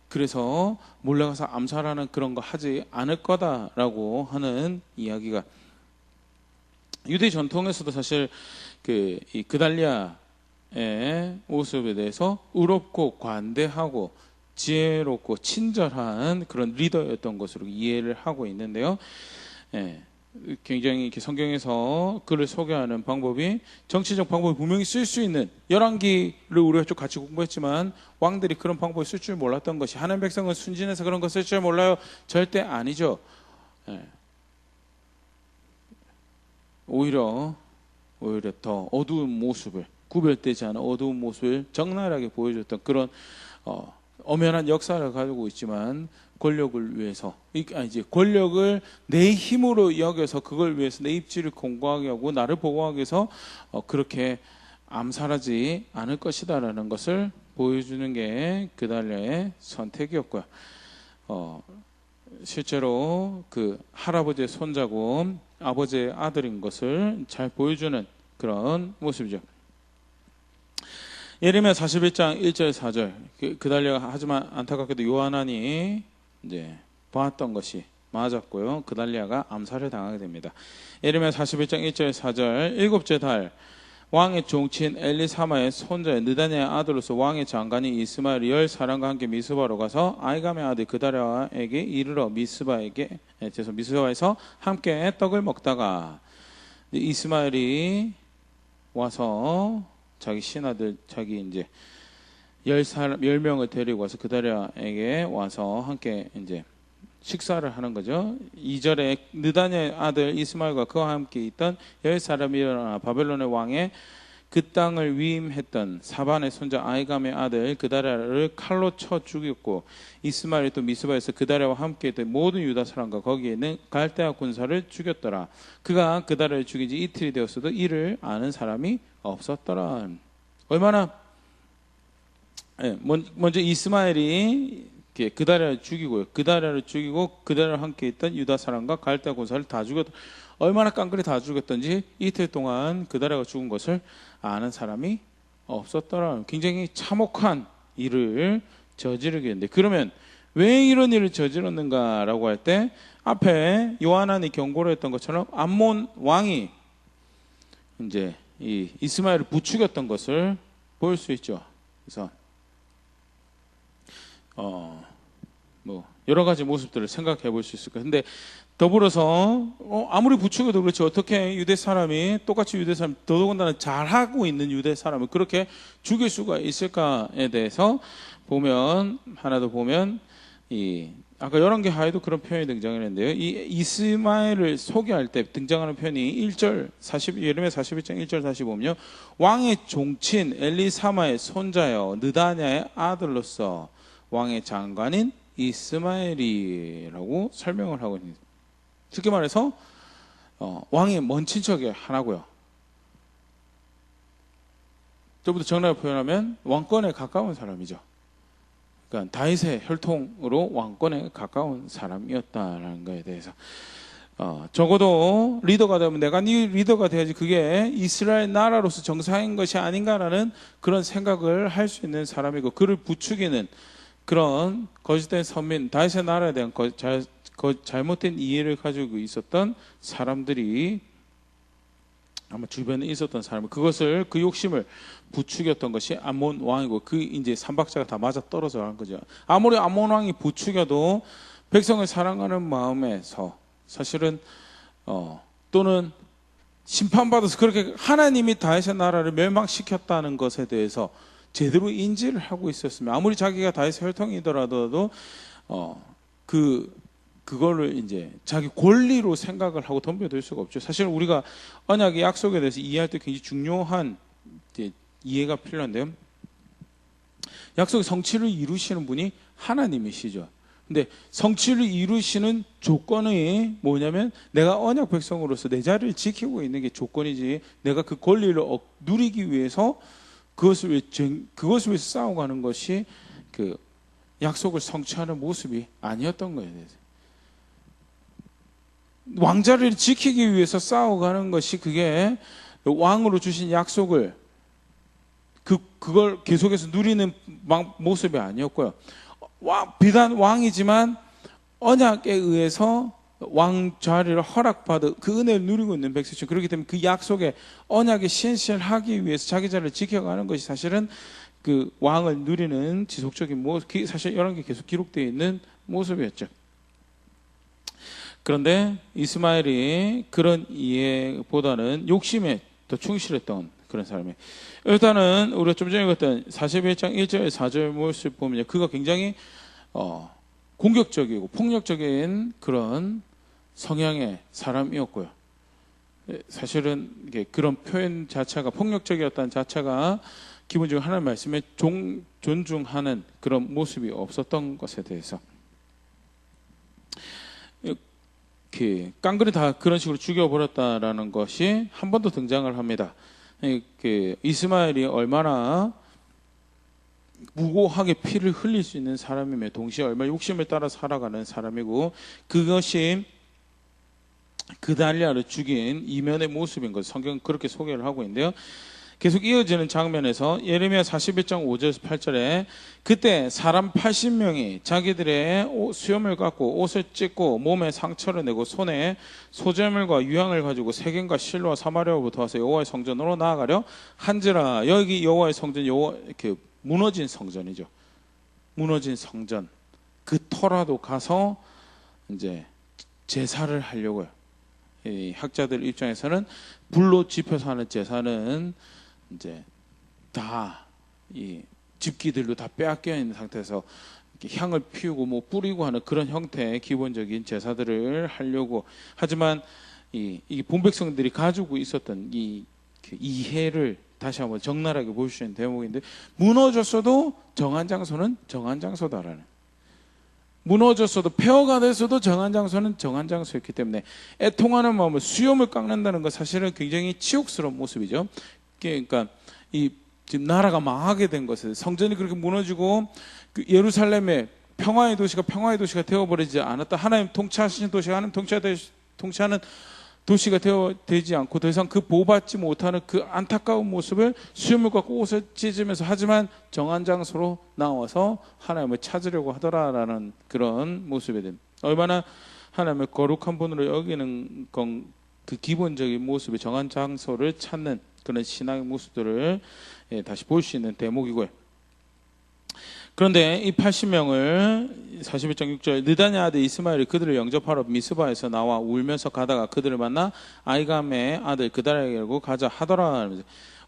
그래서 몰래 가서 암살하는 그런 거 하지 않을 거다라고 하는 이야기가, 유대 전통에서도 사실 이 그달리아의 모습에 대해서 의롭고 관대하고 지혜롭고 친절한 그런 리더였던 것으로 이해를 하고 있는데요. 굉장히 이렇게 성경에서 그를 소개하는 방법이, 정치적 방법이 분명히 쓸 수 있는, 열왕기를 우리가 좀 같이 공부했지만 왕들이 그런 방법을 쓸 줄 몰랐던 것이, 하나님 백성은 순진해서 그런 거 쓸 줄 몰라요? 절대 아니죠. 오히려 더 어두운 모습을, 구별되지 않은 어두운 모습을 적나라하게 보여줬던 그런 엄연한 역사를 가지고 있지만, 권력을 위해서, 권력을 내 힘으로 여겨서 그걸 위해서 내 입지를 공고하게 하고 나를 보호하기 위해서 그렇게 암살하지 않을 것이다라는 것을 보여주는 게 그달랴의 선택이었고요. 실제로 그 할아버지의 손자고 아버지의 아들인 것을 잘 보여주는 그런 모습이죠. 예레미야 41장 1절 4절, 그달랴가 하지만 안타깝게도 요하난이 이제 봤던 것이 맞았고요. 그달리아가 암살을 당하게 됩니다. 예레미야 41장 1절 4절 일곱째 달 왕의 종친 엘리사마의 손자 느다냐의 아들로서 왕의 장관이 이스마엘이 10사람과 함께 미스바로 가서 아이감의 아들 그다랴에게 이르러 미스바에서 함께 떡을 먹다가 이스마엘이 와서 자기 신하들 자기 이제 10명을 데리고 와서 그다랴에게 와서 함께 이제 식사를 하는 거죠. 2절에 느다냐의 아들 이스마엘과 그와 함께 있던 10사람이 일어나 바벨론의 왕의 그 땅을 위임했던 사반의 손자 아이감의 아들 그다랴를 칼로 쳐 죽였고 이스마엘이 또 미스바에서 그다랴와 함께 있던 모든 유다 사람과 거기에 있는 갈대아 군사를 죽였더라. 그가 그다랴를 죽인 지 이틀이 되었어도 이를 아는 사람이 없었더라. 얼마나 먼저 이스마엘이 그다랴를 죽이고요. 그다랴를 죽이고 그다랴와 함께 있던 유다 사람과 갈대아 군사를 다 죽였다. 얼마나 깡그리 다 죽였던지 이틀 동안 그다랴가 죽은 것을 아는 사람이 없었더라. 굉장히 참혹한 일을 저지르게 했는데 그러면 왜 이런 일을 저질렀는가라고 할 때 앞에 요하난이 경고를 했던 것처럼 암몬 왕이 이제 이 이스마엘을 부추겼던 것을 볼 수 있죠. 그래서 뭐 여러 가지 모습들을 생각해 볼 수 있을 거예요. 근데 더불어서 아무리 부추겨도 그렇지 어떻게 유대 사람이 똑같이 유대 사람 더더군다나 잘하고 있는 유대 사람을 그렇게 죽일 수가 있을까에 대해서 보면 하나 더 보면 이 아까 열왕기하에도 그런 표현이 등장했는데요. 이 이스마엘을 소개할 때 등장하는 표현이 1절 예레미야 41장 1절 다시 보면요. 왕의 종친 엘리사마의 손자여 느다냐의 아들로서 왕의 장관인 이스마엘이라고 설명을 하고 있습니다. 쉽게 말해서 왕의 먼 친척의 하나고요. 좀더 정확하게 표현하면 왕권에 가까운 사람이죠. 그러니까 다윗의 혈통으로 왕권에 가까운 사람이었다라는 것에 대해서 적어도 리더가 되면 내가 네 리더가 돼야지 그게 이스라엘 나라로서 정상인 것이 아닌가라는 그런 생각을 할 수 있는 사람이고 그를 부추기는 그런 거짓된 선민 다윗의 나라에 대한 잘못된 이해를 가지고 있었던 사람들이 아마 주변에 있었던 사람 그것을 그 욕심을 부추겼던 것이 암몬 왕이고 그 이제 삼박자가 다 맞아 떨어져 간 거죠. 아무리 암몬 왕이 부추겨도 백성을 사랑하는 마음에서 사실은 또는 심판받아서 그렇게 하나님이 다윗의 나라를 멸망시켰다는 것에 대해서 제대로 인지를 하고 있었으면 아무리 자기가 다윗의 혈통이더라도 그거를 이제 자기 권리로 생각을 하고 덤벼들 수가 없죠. 사실 우리가 언약의 약속에 대해서 이해할 때 굉장히 중요한 이해가 필요한데요. 약속의 성취를 이루시는 분이 하나님이시죠. 근데 성취를 이루시는 조건이 뭐냐면 내가 언약 백성으로서 내 자리를 지키고 있는 게 조건이지 내가 그 권리를 누리기 위해서 그것을 위해서 싸워가는 것이 그 약속을 성취하는 모습이 아니었던 거예요. 왕자를 지키기 위해서 싸워가는 것이 그게 왕으로 주신 약속을 그걸 계속해서 누리는 모습이 아니었고요. 비단 왕이지만 언약에 의해서 왕 자리를 허락받은 그 은혜를 누리고 있는 백성이죠. 그렇기 때문에 그 약속에 언약에 신실하기 위해서 자기 자리를 지켜가는 것이 사실은 그 왕을 누리는 지속적인 모습, 사실 이런 게 계속 기록되어 있는 모습이었죠. 그런데 이스마엘이 그런 이해보다는 욕심에 더 충실했던 그런 사람이에요. 일단은 우리가 좀 전에 봤던 41장 1절 4절 모습 보면 그가 굉장히 공격적이고 폭력적인 그런 성향의 사람이었고요. 사실은 이게 그런 표현 자체가 폭력적이었다는 자체가 기본적으로 하나님 말씀에 존중하는 그런 모습이 없었던 것에 대해서 깡그리 다 그런 식으로 죽여버렸다라는 것이 한 번 더 등장을 합니다. 이스마엘이 얼마나 무고하게 피를 흘릴 수 있는 사람이며 동시에 얼마나 욕심을 따라 살아가는 사람이고 그것이 그달리아를 죽인 이면의 모습인 것 성경은 그렇게 소개를 하고 있는데요. 계속 이어지는 장면에서 예레미야 41장 5절에서 8절에 그때 사람 80명이 자기들의 수염을 깎고 옷을 찢고 몸에 상처를 내고 손에 소재물과 유향을 가지고 세겜과 실로와 사마리아로부터 와서 여호와의 성전으로 나아가려 한지라. 여기 여호와의 성전, 이렇게 무너진 성전이죠. 무너진 성전, 그 터라도 가서 이제 제사를 하려고요. 이 학자들 입장에서는 불로 지펴서 하는 제사는 이제 다 이 집기들로 다 빼앗겨 있는 상태에서 향을 피우고 뭐 뿌리고 하는 그런 형태의 기본적인 제사들을 하려고. 하지만 이 본백성들이 가지고 있었던 이 이해를 다시 한번 적나라하게 보여주시는 대목인데, 무너졌어도 정한 장소는 정한 장소다라는, 무너졌어도 폐허가 됐어도 정한 장소는 정한 장소였기 때문에 애통하는 마음을 수염을 깎는다는 것 사실은 굉장히 치욕스러운 모습이죠. 그러니까 이 지금 나라가 망하게 된 것을, 성전이 그렇게 무너지고 그 예루살렘의 평화의 도시가 되어버리지 않았다. 하나님 통치하시는 도시가 하나님 통치하는 도시가 되지 않고 더 이상 그 보호받지 못하는 그 안타까운 모습을 수염을 깎고 옷을 찢으면서, 하지만 정한 장소로 나와서 하나님을 찾으려고 하더라라는 그런 모습이 됩니다. 얼마나 하나님을 거룩한 분으로 여기는 건, 그 기본적인 모습이 정한 장소를 찾는 그런 신앙의 모습들을 다시 볼 수 있는 대목이고요. 그런데 이 80명을 41장 6절 느다냐 아들 이스마엘이 그들을 영접하러 미스바에서 나와 울면서 가다가 그들을 만나 아이감의 아들 그다랴에게로 가자 하더라.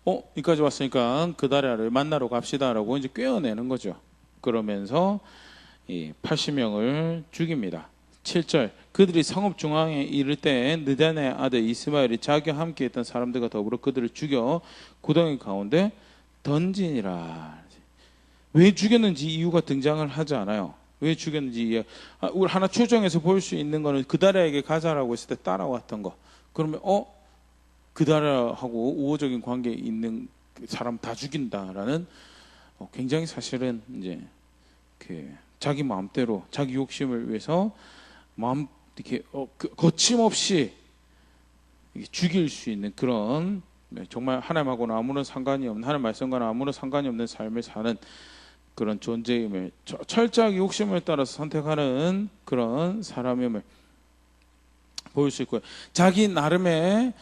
여기까지 왔으니까 그다랴를 만나러 갑시다라고 이제 꿰어내는 거죠. 그러면서 이 80명을 죽입니다. 7절 그들이 성읍 중앙에 이를 때 느다냐의 아들 이스마엘이 자기와 함께 있던 사람들과 더불어 그들을 죽여 구덩이 가운데 던지니라. 왜 죽였는지 이유가 등장을 하지 않아요. 왜 죽였는지 우리 하나 추정해서 볼 수 있는 거는 그다랴에게 가자라고 했을 때 따라왔던 거. 그러면 그다랴하고 우호적인 관계에 있는 사람 다 죽인다라는 굉장히 사실은 이제 자기 마음대로 자기 욕심을 위해서 마음 이렇게 거침없이 죽일 수 있는 그런, 정말 하나님하고는 아무런 상관이 없는, 하나님 말씀과는 아무런 상관이 없는 삶을 사는 그런 존재임을, 철저하게 욕심을 따라서 선택하는 그런 사람임을 보일 수 있고요. 자기 나름의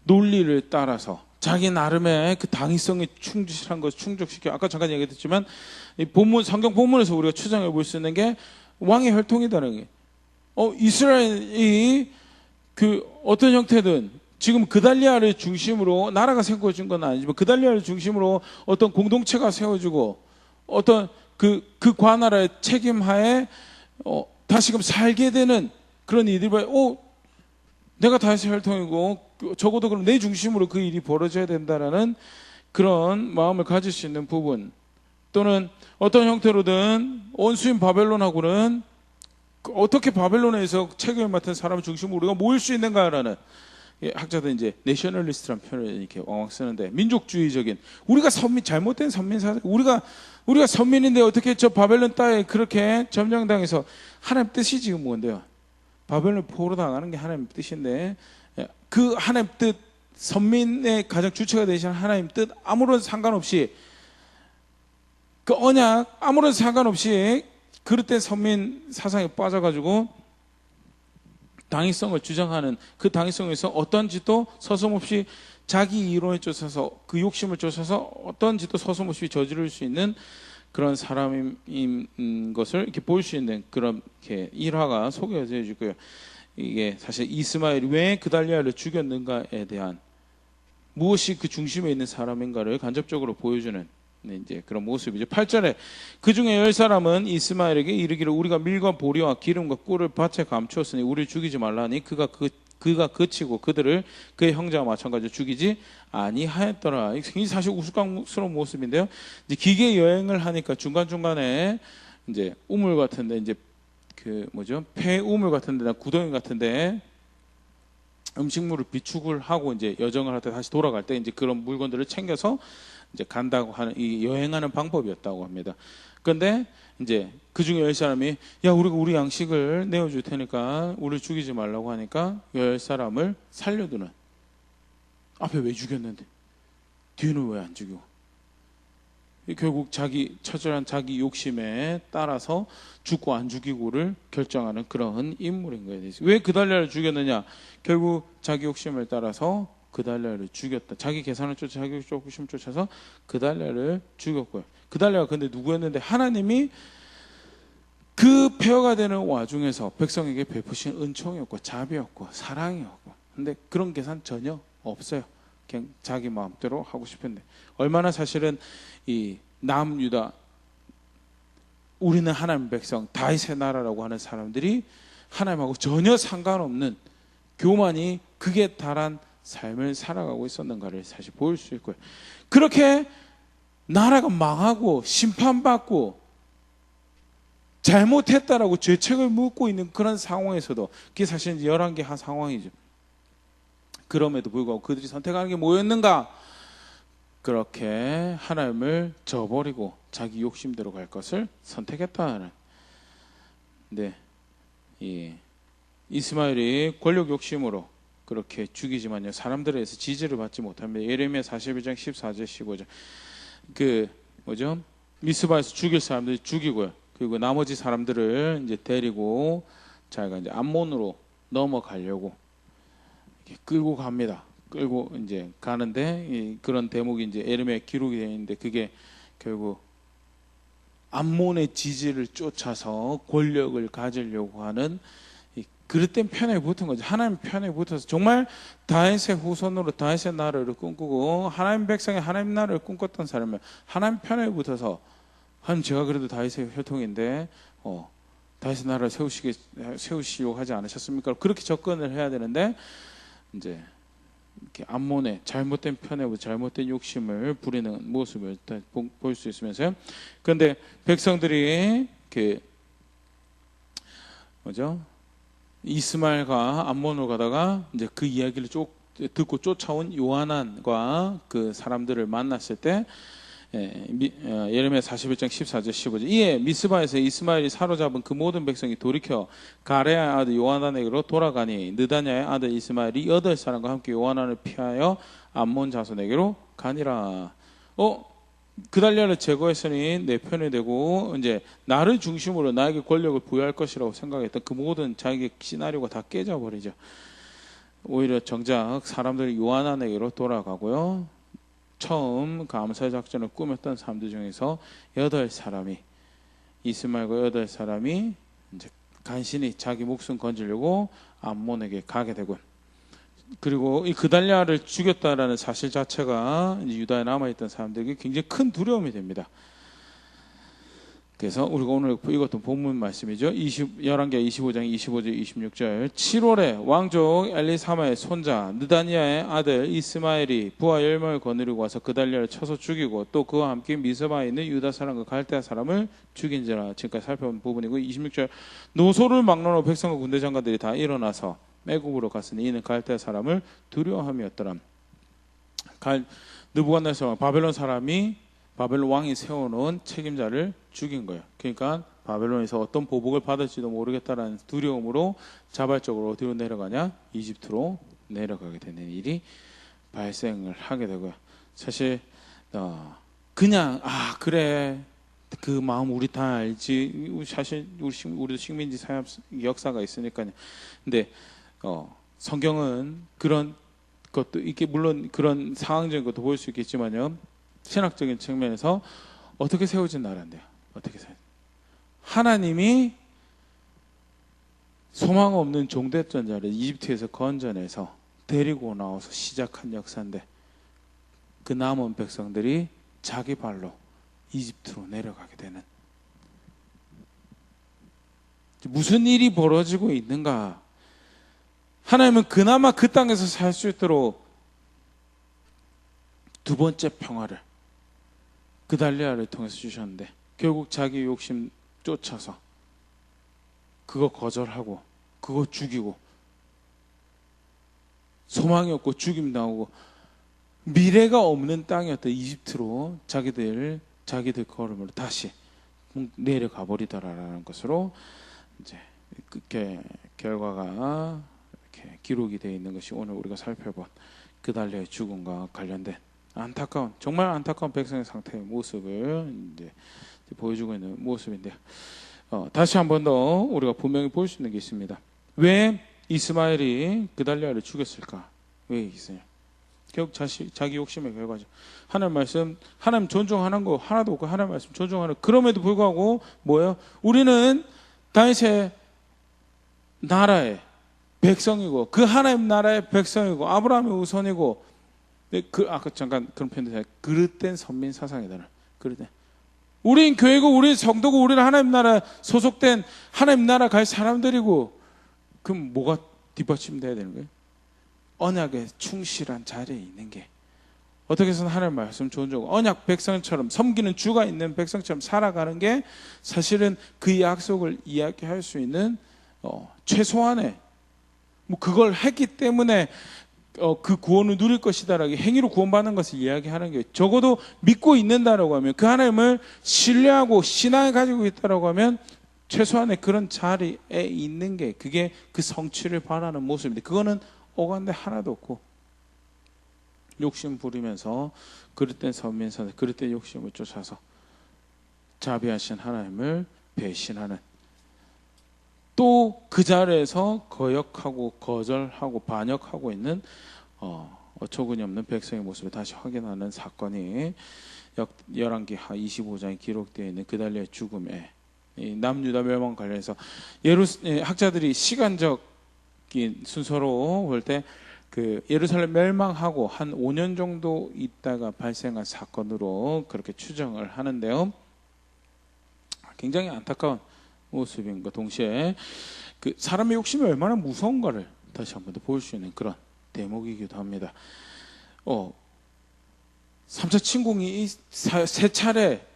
논리를 따라서 자기 나름의 그 당위성에 충실한 것을 충족시켜. 아까 잠깐 얘기했지만 이 성경 본문에서 우리가 추정해 볼 수 있는 게 왕의 혈통이다는 게, 이스라엘이 그 어떤 형태든 지금 그달리아를 중심으로 나라가 세워진 건 아니지만 그달리아를 중심으로 어떤 공동체가 세워지고 어떤 그 관할의 책임하에 다시금 살게 되는 그런 일들이, 내가 다윗의 혈통이고 적어도 그럼 내 중심으로 그 일이 벌어져야 된다라는 그런 마음을 가질 수 있는 부분, 또는 어떤 형태로든 원수인 바벨론하고는 어떻게 바벨론에서 책임을 맡은 사람을 중심으로 우리가 모일 수 있는가라는, 학자들 이제 내셔널리스트라는 표현을 이렇게 왕왕 쓰는데, 민족주의적인, 우리가 잘못된 선민 사상, 우리가 선민인데 어떻게 저 바벨론 땅에 그렇게 점령당해서, 하나님 뜻이 지금 뭔데요? 바벨론 포로 당하는 게 하나님 뜻인데, 그 하나님 뜻, 선민의 가장 주체가 되시는 하나님 뜻 아무런 상관없이, 그 언약 아무런 상관없이 그릇된 선민 사상에 빠져가지고 당위성을 주장하는, 그 당위성에서 어떤 짓도 서슴없이 자기 이론에 쫓아서, 그 욕심을 쫓아서 어떤 짓도 서슴없이 저지를 수 있는 그런 사람인 것을 이렇게 볼 수 있는 그런 이렇게 일화가 소개가 되어지고요. 이게 사실 이스마엘이 왜 그달리아를 죽였는가에 대한, 무엇이 그 중심에 있는 사람인가를 간접적으로 보여주는 이제 그런 모습이죠. 8절에 그 중에 10사람은 이스마엘에게 이르기를 우리가 밀과 보리와 기름과 꿀을 밭에 감추었으니 우리를 죽이지 말라니 그가 그치고 그들을 그의 형제와 마찬가지로 죽이지 아니하였더라. 굉장히 사실 우스꽝스러운 모습인데요. 이제 기계 여행을 하니까 중간중간에 이제 우물 같은데, 이제 폐 우물 같은데, 구덩이 같은데 음식물을 비축을 하고 이제 여정을 할 때 다시 돌아갈 때 이제 그런 물건들을 챙겨서 이제 간다고 하는, 이 여행하는 방법이었다고 합니다. 그런데 이제 그 중에 10사람이 우리가 우리 양식을 내어줄 테니까 우리 죽이지 말라고 하니까 10사람을 살려두는. 앞에 왜 죽였는데? 뒤는 왜 안 죽이고? 결국 자기 처절한 자기 욕심에 따라서 죽고 안 죽이고를 결정하는 그런 인물인 거예요. 왜 그달랴를 죽였느냐? 결국 자기 욕심을 따라서 그달랴를 죽였다. 자기 계산을 쫓아 자기 욕심 쫓아서 그달랴를 죽였고요. 그달랴가 근데 누구였는데 하나님이 그 폐허가 되는 와중에서 백성에게 베푸신 은총이었고 자비였고 사랑이었고, 근데 그런 계산 전혀 없어요. 그냥 자기 마음대로 하고 싶은데, 얼마나 사실은 이 남유다, 우리는 하나님 백성 다윗의 나라라고 하는 사람들이 하나님하고 전혀 상관없는 교만이 극에 달한 삶을 살아가고 있었는가를 사실 보일 수 있고요. 그렇게 나라가 망하고 심판받고 잘못했다라고 죄책을 묻고 있는 그런 상황에서도, 그게 사실 열왕기 상황이죠. 그럼에도 불구하고 그들이 선택하는 게 뭐였는가? 그렇게 하나님을 저버리고 자기 욕심대로 갈 것을 선택했다는. 네, 이스마엘이 권력 욕심으로 그렇게 죽이지만요, 사람들에 의해서 지지를 받지 못합니다. 예레미야 41장 14절 15절. 미스바에서 죽일 사람들이 죽이고요. 그리고 나머지 사람들을 이제 데리고 자기가 이제 암몬으로 넘어가려고 이렇게 끌고 갑니다. 끌고 이제 가는데, 그런 대목이 이제 에르메 기록이 되어 있는데, 그게 결국 암몬의 지지를 쫓아서 권력을 가지려고 하는 그릇된 편에 붙은 거죠. 하나님 편에 붙어서 정말 다윗의 후손으로 다윗의 나라를 꿈꾸고 하나님 백성의 하나님 나라를 꿈꿨던 사람은 하나님 편에 붙어서, 하나님 제가 그래도 다윗의 혈통인데 다윗의 나라를 세우시려고 하지 않으셨습니까? 그렇게 접근을 해야 되는데, 이제 이렇게 암몬의 잘못된 편에 잘못된 욕심을 부리는 모습을 볼 수 있으면서요. 그런데 백성들이 이렇게 이스마엘과 암몬으로 가다가 이제 그 이야기를 듣고 쫓아온 요하난과 그 사람들을 만났을 때, 예레미야 41장 14절 15절. 이에 미스바에서 이스마엘이 사로잡은 그 모든 백성이 돌이켜 가레아의 아들 요하난에게로 돌아가니 느다냐의 아들 이스마엘이 8사람과 함께 요하난을 피하여 암몬 자손에게로 가니라. 그달랴를 제거했으니 내 편이 되고 이제 나를 중심으로 나에게 권력을 부여할 것이라고 생각했던 그 모든 자기의 시나리오가 다 깨져버리죠. 오히려 정작 사람들이 요하난에게로 돌아가고요. 처음 그 암살 작전을 꾸몄던 사람들 중에서 8사람이, 이스마엘과 8사람이 이제 간신히 자기 목숨 건지려고 암몬에게 가게 되고, 그리고 이 그달랴를 죽였다라는 사실 자체가 유다에 남아있던 사람들에게 굉장히 큰 두려움이 됩니다. 그래서 우리가 오늘 읽었던 본문 말씀이죠. 열왕기하 25장 25절 26절. 7월에 왕족 엘리사마의 손자 느다니아의 아들 이스마엘이 부하 10명을 거느리고 와서 그달랴를 쳐서 죽이고, 또 그와 함께 미스바에 있는 유다 사람과 갈대아 사람을 죽인지라. 지금까지 살펴본 부분이고, 26절. 노소를 막론하고 백성과 군대 장관들이 다 일어나서 애굽으로 갔으니 이는 갈대아 사람을 두려워함이었더라. 느부갓네살 바벨론 사람이, 바벨론 왕이 세워놓은 책임자를 죽인 거예요. 그러니까 바벨론에서 어떤 보복을 받을지도 모르겠다라는 두려움으로 자발적으로 어디로 내려가냐? 이집트로 내려가게 되는 일이 발생을 하게 되고요. 사실 그냥 그래, 그 마음 우리 다 알지. 사실 우리도 식민지 사역 역사가 있으니까요. 근데 성경은 그런 것도 이게 물론 그런 상황적인 것도 보일 수 있겠지만요, 신학적인 측면에서 어떻게 세워진 나라인데요? 어떻게 하나님이 소망 없는 종됐던 자를 이집트에서 건져내서 데리고 나와서 시작한 역사인데, 그 남은 백성들이 자기 발로 이집트로 내려가게 되는, 무슨 일이 벌어지고 있는가? 하나님은 그나마 그 땅에서 살 수 있도록 두 번째 평화를 그달랴를 통해서 주셨는데, 결국 자기 욕심 쫓아서 그거 거절하고 그거 죽이고 소망이 없고 죽임 나오고 미래가 없는 땅이었던 이집트로 자기들 걸음으로 다시 내려가 버리더라라는 것으로 이제 그렇게 결과가 이렇게 기록이 되어 있는 것이 오늘 우리가 살펴본 그달랴의 죽음과 관련된 안타까운, 정말 안타까운 백성의 상태의 모습을 이제 보여주고 있는 모습인데요. 다시 한 번 더 우리가 분명히 볼 수 있는 게 있습니다. 왜 이스마엘이 그달리아를 죽였을까? 왜 있어요? 결국 자기 욕심의 결과죠. 하나님 말씀, 하나님 존중하는 거 하나도 없고 하나님 말씀 존중하는, 그럼에도 불구하고 뭐예요? 우리는 다윗의 나라의 백성이고 그 하나님 나라의 백성이고 아브라함의 우선이고, 아까 잠깐 그런 표현도 해요. 그릇된 선민 사상이다. 그릇된. 우린 교회고 우린 성도고 우리는 하나님 나라 소속된 하나님 나라 갈 사람들이고, 그럼 뭐가 뒷받침돼야 되는 거예요? 언약에 충실한 자리에 있는 게, 어떻게 해서는 하나님 말씀 존중하고 언약 백성처럼 섬기는 주가 있는 백성처럼 살아가는 게 사실은 그 약속을 이야기할 수 있는 최소한의 뭐 그걸 했기 때문에 그 구원을 누릴 것이다라고 행위로 구원받는 것을 이야기하는 게, 적어도 믿고 있는다라고 하면, 그 하나님을 신뢰하고 신앙을 가지고 있다라고 하면 최소한의 그런 자리에 있는 게, 그게 그 성취를 바라는 모습인데, 그거는 오간데 하나도 없고 욕심 부리면서 그릇된 선민선에 그릇된 욕심을 쫓아서 자비하신 하나님을 배신하는, 또 그 자리에서 거역하고 거절하고 반역하고 있는 어처구니 없는 백성의 모습을 다시 확인하는 사건이 열왕기 25장에 기록되어 있는 그달리아의 죽음에, 남유다 멸망 관련해서 학자들이 시간적인 순서로 볼 때 그 예루살렘 멸망하고 한 5년 정도 있다가 발생한 사건으로 그렇게 추정을 하는데요. 굉장히 안타까운 모습인 것 동시에 그 사람의 욕심이 얼마나 무서운가를 다시 한 번 더 볼 수 있는 그런 대목이기도 합니다. 3차 침공이 세 차례,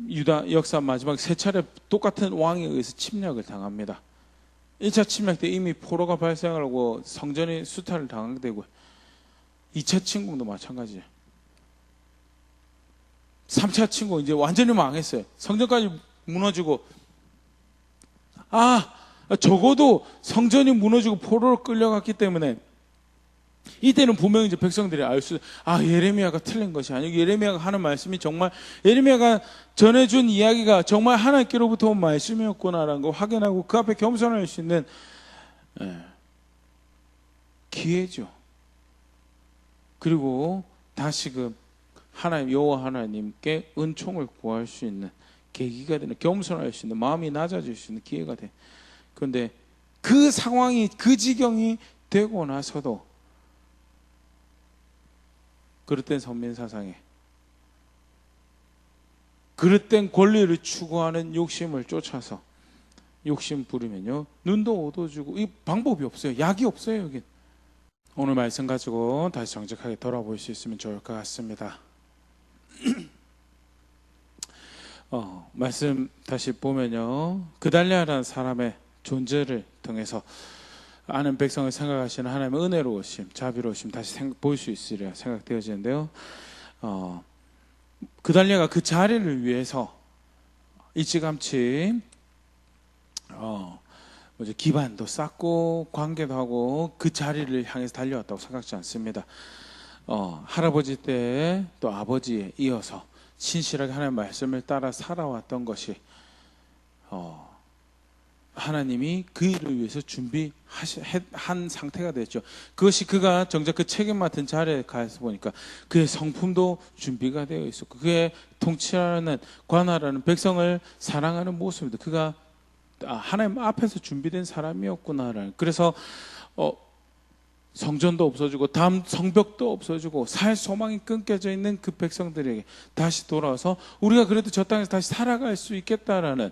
유다 역사 마지막 세 차례 똑같은 왕에 의해서 침략을 당합니다. 1차 침략 때 이미 포로가 발생하고 성전이 수탈을 당하게 되고, 2차 침공도 마찬가지예요. 3차 침공 이제 완전히 망했어요. 성전까지 무너지고, 적어도 성전이 무너지고 포로로 끌려갔기 때문에 이때는 분명히 이제 백성들이 예레미야가 틀린 것이 아니고, 예레미야가 하는 말씀이 정말, 예레미야가 전해준 이야기가 정말 하나님께로부터 온 말씀이었구나라는 걸 확인하고 그 앞에 겸손할 수 있는 기회죠. 그리고 다시금 하나님, 여호와 하나님께 은총을 구할 수 있는 계기가 되는, 겸손할 수 있는, 마음이 낮아질 수 있는 기회가 돼. 그런데 그 상황이, 그 지경이 되고 나서도 그릇된 선민사상에 그릇된 권리를 추구하는 욕심을 쫓아서 욕심 부리면요, 눈도 어두워지고, 이 방법이 없어요. 약이 없어요. 여긴. 오늘 말씀 가지고 다시 정직하게 돌아볼 수 있으면 좋을 것 같습니다. 말씀 다시 보면요, 그달리아라는 사람의 존재를 통해서 아는 백성을 생각하시는 하나님의 은혜로우심, 자비로우심 다시 볼 수 있으리라 생각되어지는데요. 그달리아가 그 자리를 위해서 일찌감치 기반도 쌓고 관계도 하고 그 자리를 향해서 달려왔다고 생각지 않습니다. 할아버지 때 또 아버지에 이어서 신실하게 하나님의 말씀을 따라 살아왔던 것이 하나님이 그 일을 위해서 준비한 상태가 됐죠. 그것이 그가 정작 그 책임 맡은 자리에 가서 보니까 그의 성품도 준비가 되어 있었고, 그의 통치하는, 관할하는 백성을 사랑하는 모습입니다. 그가 하나님 앞에서 준비된 사람이었구나라는. 그래서 성전도 없어지고 다음 성벽도 없어지고 살 소망이 끊겨져 있는 그 백성들에게 다시 돌아와서 우리가 그래도 저 땅에서 다시 살아갈 수 있겠다라는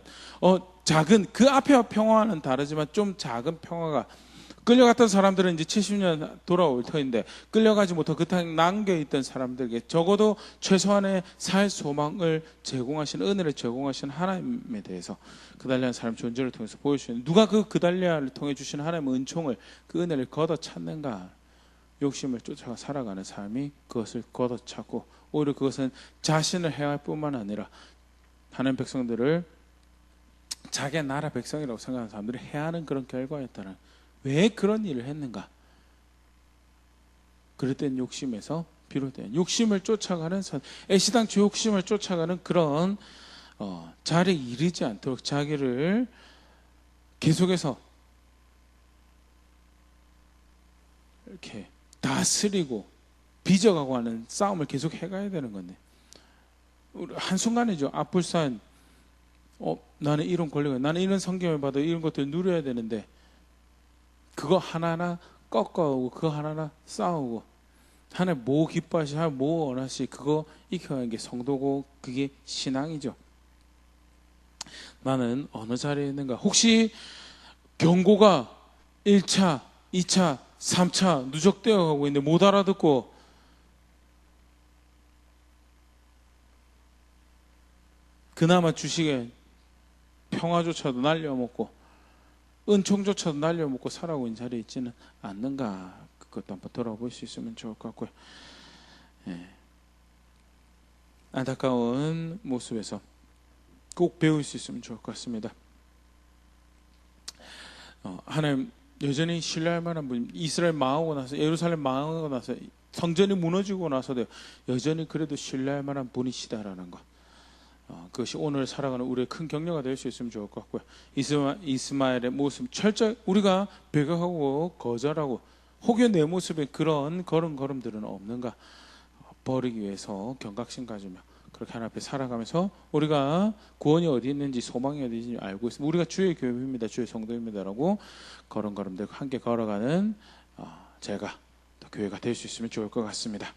작은, 그 앞에와 평화는 다르지만 좀 작은 평화가, 끌려갔던 사람들은 이제 70년 돌아올 터인데 끌려가지 못하고 그 땅에 남겨있던 사람들에게 적어도 최소한의 살 소망을 제공하시는, 은혜를 제공하시는 하나님에 대해서 그달리아 사람 존재를 통해서 보일 수 있는, 누가 그 그달리아를 통해 주시는 하나님의 은총을, 그 은혜를 걷어찾는가. 욕심을 쫓아가 살아가는 삶이 그것을 걷어찾고, 오히려 그것은 자신을 해할 뿐만 아니라 하나님 백성들을 자기의 나라 백성이라고 생각하는 사람들이 해하는 그런 결과였다는. 왜 그런 일을 했는가? 그릇된 욕심에서 비롯된 욕심을 쫓아가는 애시당초 욕심을 쫓아가는 그런 자리에 이르지 않도록 자기를 계속해서 이렇게 다스리고 빚어가고 하는 싸움을 계속 해가야 되는 건데, 한순간이죠. 앞불산 나는 이런 권리가, 나는 이런 성경을 받아 이런 것들을 누려야 되는데 그거 하나하나 꺾어오고 그거 하나하나 싸우고, 하나님 뭐 기뻐하시, 하나님 뭐 원하시, 그거 익혀가는 게 성도고 그게 신앙이죠. 나는 어느 자리에 있는가. 혹시 경고가 1차, 2차, 3차 누적되어 가고 있는데 못 알아듣고 그나마 주식에 평화조차도 날려먹고 은총조차도 날려먹고 살아가고 있는 자리에 있지는 않는가. 그것도 한번 돌아볼 수 있으면 좋을 것 같고요. 안타까운 모습에서 꼭 배울 수 있으면 좋을 것 같습니다. 하나님 여전히 신뢰할 만한 분, 이스라엘 망하고 나서, 예루살렘 망하고 나서, 성전이 무너지고 나서도 여전히 그래도 신뢰할 만한 분이시다라는 것, 그것이 오늘 살아가는 우리의 큰 격려가 될 수 있으면 좋을 것 같고요. 이스마엘의 모습 철저히 우리가 배격하고 거절하고 혹여 내 모습에 그런 걸음들은 없는가 버리기 위해서 경각심 가지며 그렇게 하나님 앞에 살아가면서 우리가 구원이 어디 있는지, 소망이 어디 있는지 알고 있습니다. 우리가 주의 교회입니다, 주의 성도입니다라고 걸음들 함께 걸어가는 제가 또 교회가 될 수 있으면 좋을 것 같습니다.